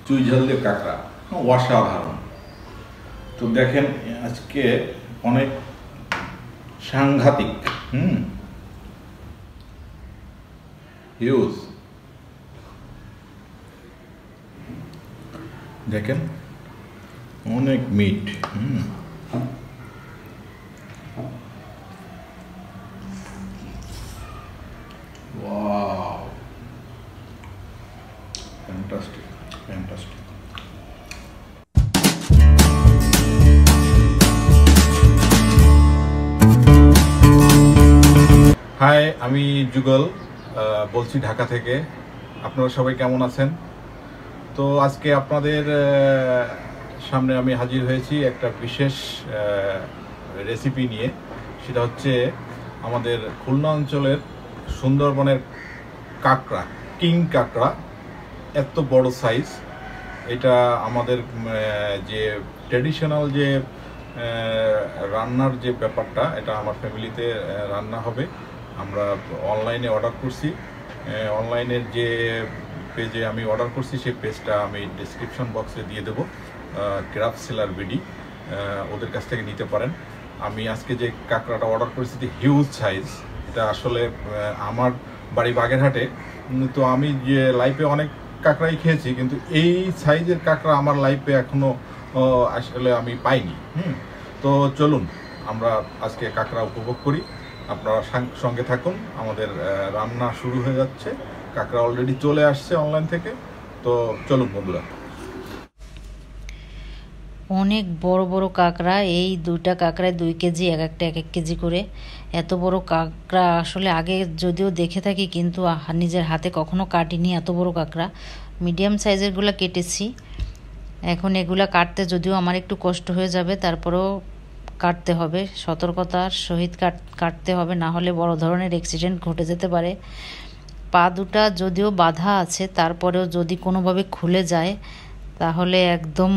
চুই ঝাল দিয়ে কাঁকড়া অসাধারণ। তো দেখেন আজকে অনেক সাংঘাতিক হিউজ। দেখেন অনেক meat. Wow, fantastic fantastic. Hi, আমি যুগল বলছি ঢাকা থেকে। আপনারা সবাই কেমন আছেন? তো আজকে আপনাদের সামনে আমি হাজির হয়েছি একটা বিশেষ রেসিপি নিয়ে। সেটা হচ্ছে আমাদের খুলনা অঞ্চলের সুন্দরবনের কাঁকড়া, কিং কাঁকড়া, এত বড় সাইজ। এটা আমাদের যে ট্র্যাডিশনাল যে রান্নার যে ব্যাপারটা, এটা আমার ফ্যামিলিতে রান্না হবে। আমরা অনলাইনে অর্ডার করছি। অনলাইনের যে পেজে আমি অর্ডার করছি সেই পেজটা আমি ডেসক্রিপশন বক্সে দিয়ে দেবো। ক্রাফট সেলার বিডি, ওদের কাছ থেকে নিতে পারেন। আমি আজকে যে কাঁকড়াটা অর্ডার করেছি হিউজ সাইজ। এটা আসলে আমার বাড়ি বাগেরহাটে। তো আমি যে লাইফে অনেক কাঁকড়াই খেয়েছি, কিন্তু এই সাইজের কাঁকড়া আমার লাইফে এখনও আসলে আমি পাইনি। তো চলুন আমরা আজকে কাঁকড়া উপভোগ করি। আপনারা সঙ্গে থাকুন। আমাদের রান্না শুরু হয়ে যাচ্ছে। কাঁকড়া অলরেডি চলে আসছে অনলাইন থেকে। তো চলুন বন্ধুরা। অনেক বড় বড় কাঁকড়া। এই দুইটা কাঁকড়ায় 2 কেজি, এক একটা 1 কেজি করে। এত বড় কাঁকড়া আসলে আগে যদিও দেখে থাকি, কিন্তু নিজের হাতে কখনো কাটিনি এত বড় কাঁকড়া। মিডিয়াম সাইজেরগুলো কেটেছি। এখন এগুলা কাটতে যদিও আমার একটু কষ্ট হয়ে যাবে, তারপরেও কাটতে হবে, সতর্কতার সহিত কাটতে হবে, না হলে বড় ধরনের অ্যাক্সিডেন্ট ঘটে যেতে পারে। পা দুটা যদিও বাঁধা আছে, তারপরেও যদি কোনোভাবে খুলে যায় তাহলে একদম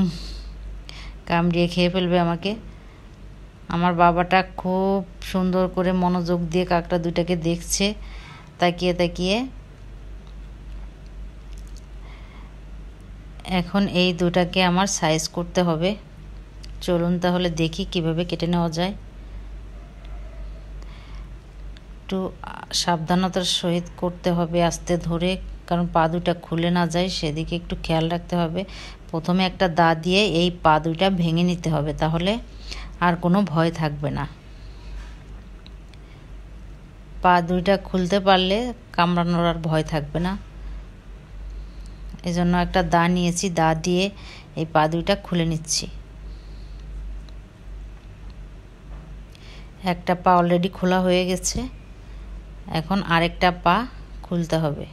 কামড়িয়ে খেয়ে ফেলবে আমাকে। আমার বাবাটা খুব সুন্দর করে মনোযোগ দিয়ে কাঁকড়া দুটাকে দেখছে, তাকিয়ে তাকিয়ে। এখন এই দুটাকে আমার সাইজ করতে হবে। চলুন তাহলে দেখি কিভাবে কেটে নেওয়া যায়। একটু সাবধানতার সহিত করতে হবে, আস্তে ধরে, কারণ পা দুটা খুলে না যায় সেদিকে একটু খেয়াল রাখতে হবে। প্রথমে একটা দা দিয়ে এই পা দুটা ভেঙে নিতে হবে, তাহলে আর কোনো ভয় থাকবে না। পা দুইটা খুলতে পারলে কামড়ানোর আর ভয় থাকবে না। এজন্য একটা দা নিয়েছি, দা দিয়ে এই পা দুইটা খুলে নিচ্ছি। একটা পা অলরেডি খোলা হয়ে গেছে, এখন আরেকটা পা খুলতে হবে।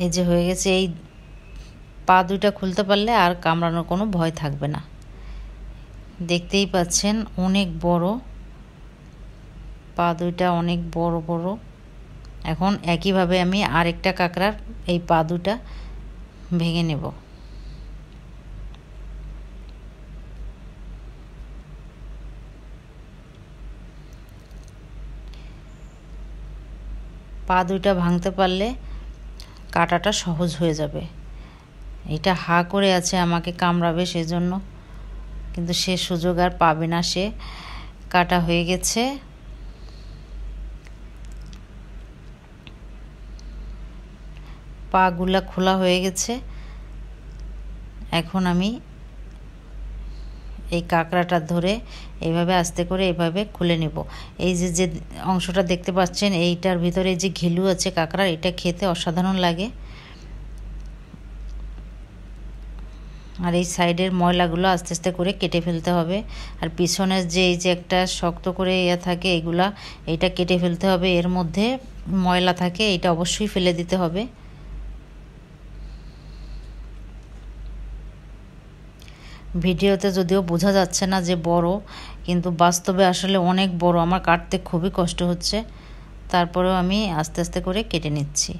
এই যে হয়ে গেছে। এই পা দুইটা খুলতে পারলে আর কামড়ানোর কোনো ভয় থাকবে না। দেখতেই পাচ্ছেন অনেক বড় পা দুইটা, অনেক বড় বড়। এখন একইভাবে আমি আরেকটা কাঁকড়ার এই পা দুটা ভেঙে নেব। পা দুইটা ভাঙতে পারলে কাটাটা সহজ হয়ে যাবে। এটা হা করে আছে আমাকে কামড়াবে সেজন্য, কিন্তু সে সুযোগ আর পাবে না। সে কাটা হয়ে গেছে। পাগুলা খোলা হয়ে গেছে। এখন আমি এই কাঁকড়াটা ধরে এইভাবে আস্তে করে এইভাবে খুলে নেব। এই যে যে অংশটা দেখতে পাচ্ছেন, এইটার ভিতরে যে ঘিলু আছে কাঁকড়ার, এটা খেতে অসাধারণ লাগে। আর এই সাইডের ময়লাগুলো আস্তে আস্তে করে কেটে ফেলতে হবে। আর পিছনের যে এই যে একটা শক্ত করে থাকে, এইটা কেটে ফেলতে হবে। এর মধ্যে ময়লা থাকে, এটা অবশ্যই ফেলে দিতে হবে। ভিডিওতে যদিও বোঝা যাচ্ছে না যে বড়, কিন্তু বাস্তবে আসলে অনেক বড়। আমার কাটতে খুবই কষ্ট হচ্ছে, তারপরেও আমি আস্তে আস্তে করে কেটে নিচ্ছি।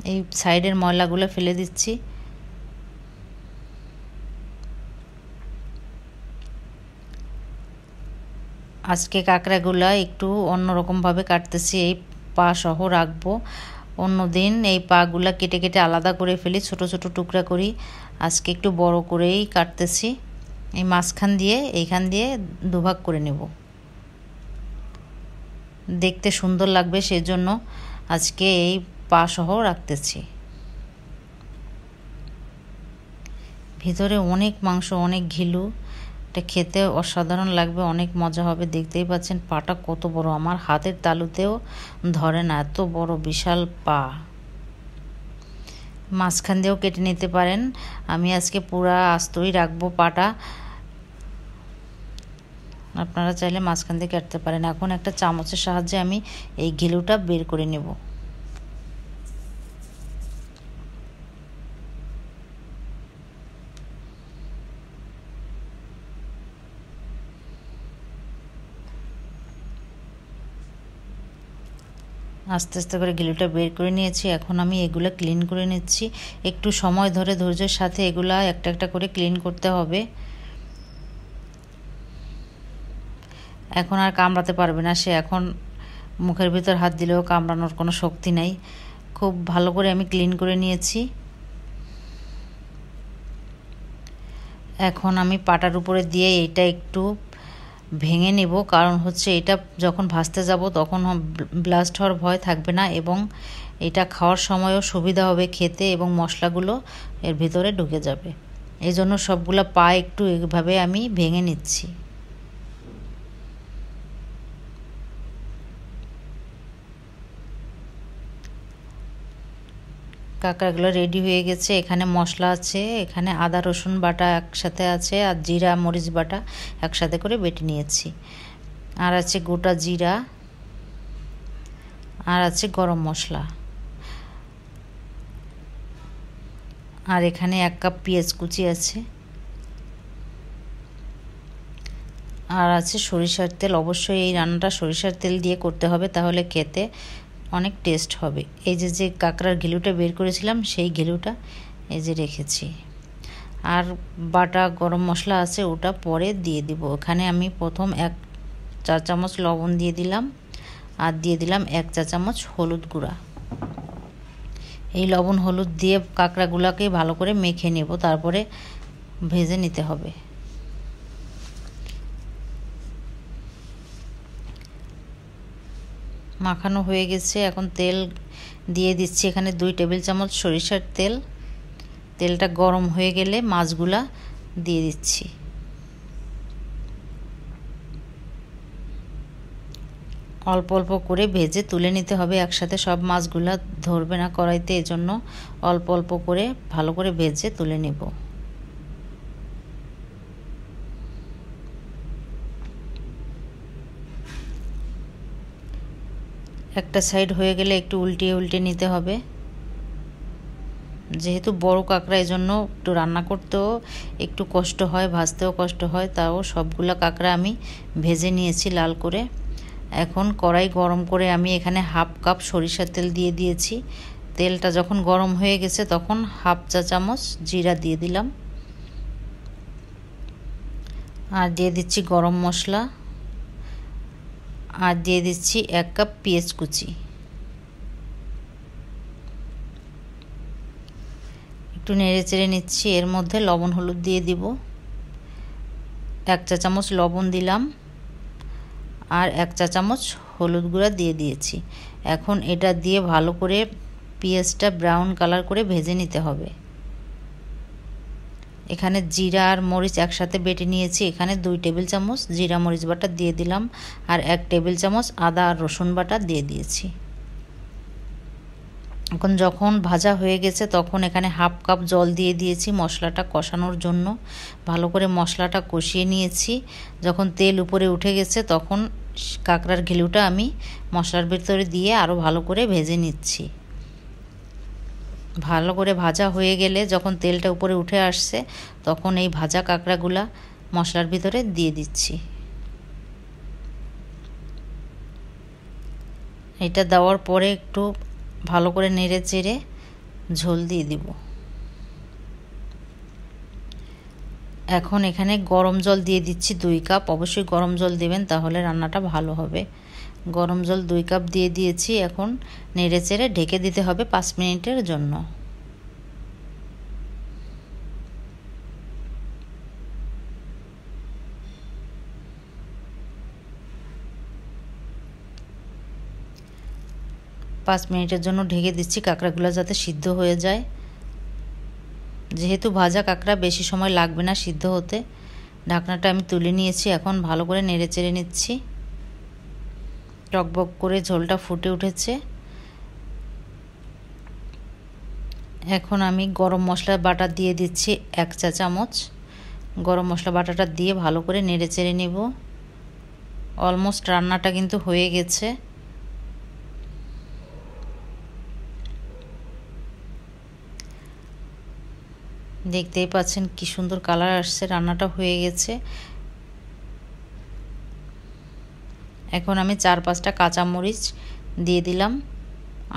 এই সাইডের ময়লাগুলো ফেলে দিচ্ছি। আজকে কাঁকড়াগুলো একটু অন্যরকমভাবে কাটতেছি। এই পা সহ রাখবো। অন্যদিন এই পাগুলা কেটে কেটে আলাদা করে ফেলি, ছোট ছোট টুকরা করি। আজকে একটু বড় করেই কাটতেছি। এই মাঝখান দিয়ে এইখান দিয়ে দুভাগ করে নেব, দেখতে সুন্দর লাগবে সেজন্য আজকে এই পা সহ রাখতেছি। ভিতরে অনেক মাংস, অনেক ঘিলু, এটা খেতে অসাধারণ লাগবে, অনেক মজা হবে। দেখতেই পাচ্ছেন পাটা কত বড়, আমার হাতের তালুতেও ধরে না, এত বড় বিশাল পা। মাঝখান দিয়েও কেটে নিতে পারেন, আমি আজকে পুরা আস্তই রাখবো পাটা, আপনারা চাইলে মাঝখান দিয়ে কাটতে পারেন। এখন একটা চামচের সাহায্যে আমি এই ঘিলুটা বের করে নেব। আস্তে আস্তে করে গিলুটা বের করে নিয়েছি। এখন আমি এগুলো ক্লিন করে নিচ্ছি। একটু সময় ধরে ধৈর্যের সাথে এগুলা একটা একটা করে ক্লিন করতে হবে। এখন আর কামড়াতে পারবে না সে, এখন মুখের ভিতর হাত দিলেও কামড়ানোর কোনো শক্তি নাই। খুব ভালো করে আমি ক্লিন করে নিয়েছি। এখন আমি পাটার উপরে দিয়ে এটা একটু ভেঙে নেব, কারণ হচ্ছে এটা যখন ভাজতে যাব তখন ব্লাস্ট হওয়ার ভয় থাকবে না এবং এটা খাওয়ার সময়ও সুবিধা হবে খেতে এবং মশলাগুলো এর ভিতরে ঢুকে যাবে। এই জন্য সবগুলো পা একটু এইভাবে আমি ভেঙে নিচ্ছি। কাঁকড়াগুলো রেডি হয়ে গেছে। এখানে মশলা আছে, এখানে আদা রসুন বাটা একসাথে আছে আর জিরা মরিচ বাটা একসাথে করে বেটে নিয়েছি, আর আছে গোটা জিরা, আর আছে গরম মশলা, আর এখানে 1 কাপ পেঁয়াজ কুচি আছে, আর আছে সরিষার তেল। অবশ্যই এই রান্নাটা সরিষার তেল দিয়ে করতে হবে, তাহলে খেতে অনেক টেস্ট হবে। এই যে কাঁকড়ার ঘিলুটা বের করেছিলাম সেই ঘিলুটা এই যে রেখেছি, আর বাটা গরম মশলা আছে ওটা পরে দিয়ে দিব। এখানে আমি প্রথম 1 চা চামচ লবণ দিয়ে দিলাম, আর দিয়ে দিলাম 1 চা চামচ হলুদ গুঁড়া। এই লবণ হলুদ দিয়ে কাঁকড়াগুলোকে ভালো করে মেখে নেব, তারপরে ভেজে নিতে হবে। মাখানো হয়ে গেছে, এখন তেল দিয়ে দিচ্ছি। এখানে 2 টেবিল চামচ সরিষার তেল। তেলটা গরম হয়ে গেলে মাছগুলা দিয়ে দিচ্ছি। অল্প অল্প করে ভেজে তুলে নিতে হবে, একসাথে সব মাছগুলা ধরবে না কড়াইতে, এজন্য অল্প অল্প করে ভালো করে ভেজে তুলে নেব। একটা সাইড হয়ে গেলে একটু উল্টিয়ে উল্টে নিতে হবে। যেহেতু বড় কাঁকড়া এজন্য একটু রান্না করতেও একটু কষ্ট হয়, ভাজতেও কষ্ট হয়, তাও সবগুলা কাঁকড়া আমি ভেজে নিয়েছি লাল করে। এখন কড়াই গরম করে আমি এখানে 1/2 কাপ সরিষার তেল দিয়ে দিয়েছি। তেলটা যখন গরম হয়ে গেছে তখন 1/2 চা চামচ জিরা দিয়ে দিলাম, আর দিয়ে দিচ্ছি গরম মশলা, আর দিয়ে দিচ্ছি 1 কাপ পেঁয়াজ কুচি। একটু নেড়ে চেড়ে নিচ্ছি। এর মধ্যে লবণ হলুদ দিয়ে দিব, 1 চা চামচ লবণ দিলাম, আর 1 চা চামচ হলুদ গুঁড়া দিয়ে দিয়েছি। এখন এটা দিয়ে ভালো করে পেঁয়াজটা ব্রাউন কালার করে ভেজে নিতে হবে। এখানে জিরা আর মরিচ একসাথে বেটে নিয়েছি, এখানে 2 টেবিল চামচ জিরা মরিচ বাটা দিয়ে দিলাম, আর 1 টেবিল চামচ আদা আর রসুন বাটা দিয়ে দিয়েছি। এখন যখন ভাজা হয়ে গেছে তখন এখানে 1/2 কাপ জল দিয়ে দিয়েছি মশলাটা কষানোর জন্য। ভালো করে মশলাটা কষিয়ে নিয়েছি। যখন তেল উপরে উঠে গেছে তখন কাঁকড়ার ঘিলুটা আমি মশলার ভিতরে দিয়ে আরও ভালো করে ভেজে নিচ্ছি। ভালো করে ভাজা হয়ে গেলে যখন তেলটা উপরে উঠে আসছে তখন এই ভাজা কাঁকড়াগুলা মশলার ভিতরে দিয়ে দিচ্ছি। এটা দেওয়ার পরে একটু ভালো করে নেড়ে চেড়ে ঝোল দিয়ে দিব। এখন এখানে গরম জল দিয়ে দিচ্ছি 2 কাপ। অবশ্যই গরম জল দেবেন, তাহলে রান্নাটা ভালো হবে। গরম জল 2 কাপ দিয়ে দিয়েছি। এখন নেড়েচেড়ে ঢেকে দিতে হবে 5 মিনিটের জন্য। পাঁচ মিনিটের জন্য ঢেকে দিচ্ছি কাঁকড়াগুলো যাতে সিদ্ধ হয়ে যায়। যেহেতু ভাজা কাঁকড়া বেশি সময় লাগবে না সিদ্ধ হতে। ঢাকনাটা আমি তুলে নিয়েছি। এখন ভালো করে নেড়েচেড়ে নিচ্ছি। টকবক করে ঝোলটা ফুটে উঠেছে। এখন আমি গরম মশলা বাটা দিয়ে দিচ্ছি 1 চা চামচ। গরম মশলা বাটাটা দিয়ে ভালো করে নেড়েচেড়ে নেব। অলমোস্ট রান্নাটা কিন্তু হয়ে গেছে। দেখতেই পাচ্ছেন কি সুন্দর কালার আসছে, রান্নাটা হয়ে গেছে। এখন আমি 4-5টা কাঁচামরিচ দিয়ে দিলাম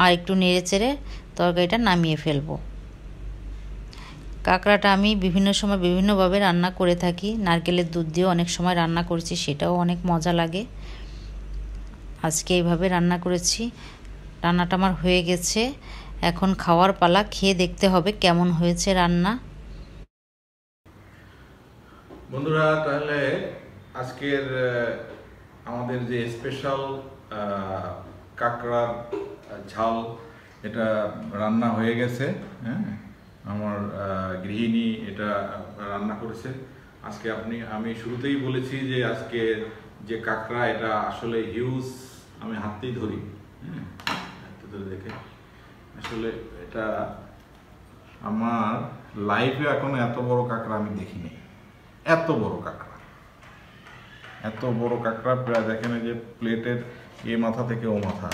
আর একটু নেড়েচেড়ে তরকারিটা নামিয়ে ফেলবো। কাঁকড়াটা আমি বিভিন্ন সময় বিভিন্নভাবে রান্না করে থাকি। নারকেলের দুধ দিয়েও অনেক সময় রান্না করেছি, সেটাও অনেক মজা লাগে। আজকে এইভাবে রান্না করেছি। রান্নাটা আমার হয়ে গেছে। এখন খাওয়ার পালা, খেয়ে দেখতে হবে কেমন হয়েছে রান্না। বন্ধুরা, তাহলে আজকের আমাদের যে স্পেশাল কাঁকড়ার ঝাল, এটা রান্না হয়ে গেছে। হ্যাঁ, আমার গৃহিণী এটা রান্না করেছে। আজকে আমি শুরুতেই বলেছি যে আজকে যে কাঁকড়া, এটা আসলে হিউজ। আমি হাতেই ধরি, হ্যাঁ, হাতে ধরে দেখে আসলে এটা আমার লাইফে এখনো এত বড় কাঁকড়া আমি দেখিনি। এত বড় কাঁকড়া, এত বড় কাঁকড়া প্রায় দেখেন যে প্লেটের এ মাথা থেকে ও মাথা।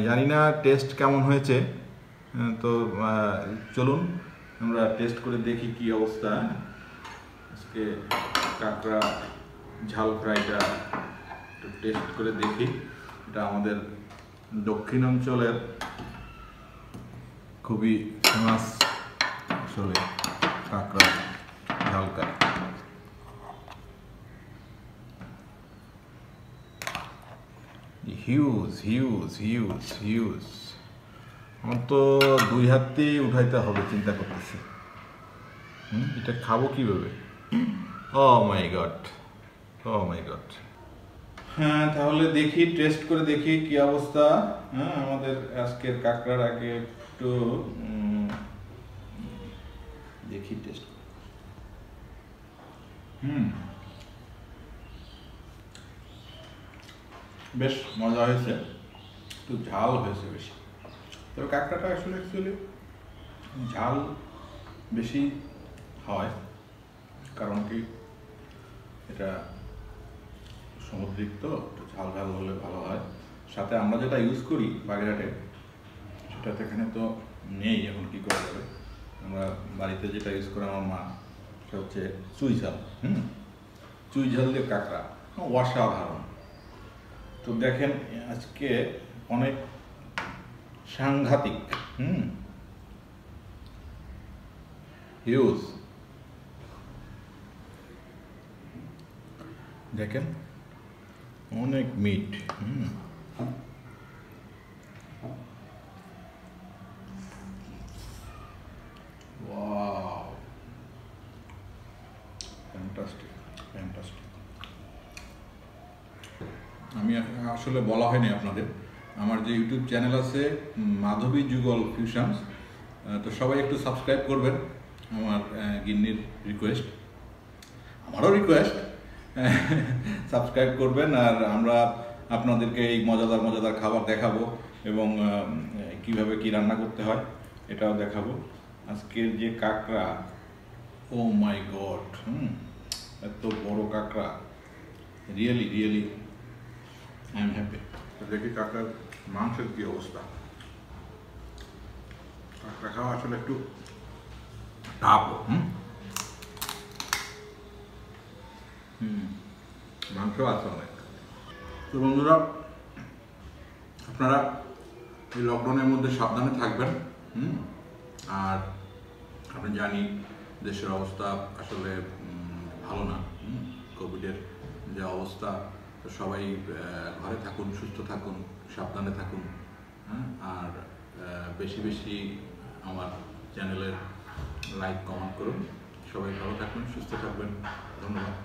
জানি না টেস্ট কেমন হয়েছে, তো চলুন আমরা টেস্ট করে দেখি কি অবস্থা। আজকে কাঁকড়া ঝাল ফ্রাইটা একটু টেস্ট করে দেখি। এটা আমাদের দক্ষিণাঞ্চলের খুবই ফেমাস আসলে কাঁকড়া ঝাল curry. Huge huge huge huge. আমার তো 2 হাতেই উঠাইতে হবে, চিন্তা করতেছি। এটা খাবো কিভাবে? ও মাই গড, ও মাই গড। হ্যাঁ, তাহলে দেখি, টেস্ট করে দেখি কি অবস্থা। হ্যাঁ, আমাদের আজকের কাঁকড়ার আগে একটু দেখি টেস্ট। বেশ মজা হয়েছে, একটু ঝাল হয়েছে বেশি। তবে কাঁকড়াটা আসলে অ্যাকচুয়ালি ঝাল বেশি হয়, কারণ কি এটা সামুদ্রিক, তো একটু ঝাল ঝাল হলে ভালো হয়। সাথে আমরা যেটা ইউজ করি বাগেরহাটে, সেটা তো এখানে তো নেই। এখন কী করা যাবে? আমরা বাড়িতে যেটা ইউজ করে আমার মা, সেটা হচ্ছে চুই ঝাল। চুই ঝাল দিয়ে কাঁকড়া অসাধারণ। তো দেখেন আজকে অনেক সাংঘাতিক, হিউজ। দেখেন অনেক মিট। Wow, fantastic fantastic. আমি আসলে বলা হয়নি আপনাদের, আমার যে ইউটিউব চ্যানেল আছে মাধবী যুগল ফিউশনস, তো সবাই একটু সাবস্ক্রাইব করবেন। আমার গিন্নির রিকোয়েস্ট, আমারও রিকোয়েস্ট, সাবস্ক্রাইব করবেন। আর আমরা আপনাদেরকে এই মজাদার মজাদার খাবার দেখাবো এবং কিভাবে কি রান্না করতে হয় এটাও দেখাবো। আজকের যে কাঁকড়া, ও মাই গড, এত বড় কাঁকড়া, really really I am happy. দেখি কাঁকড়ার মাংসের কি অবস্থা। কাঁকড়া খাওয়া আসলে একটু টাফ। মাংস আছে অনেক। তো বন্ধুরা, আপনারা এই লকডাউনের মধ্যে সাবধানে থাকবেন। আর আমি জানি দেশের অবস্থা আসলে ভালো না। কোভিডের যে অবস্থা, তো সবাই ঘরে থাকুন, সুস্থ থাকুন, সাবধানে থাকুন, হ্যাঁ। আর বেশি বেশি আমার চ্যানেলের লাইক কমেন্ট করুন। সবাই ভালো থাকবেন, সুস্থ থাকবেন। ধন্যবাদ।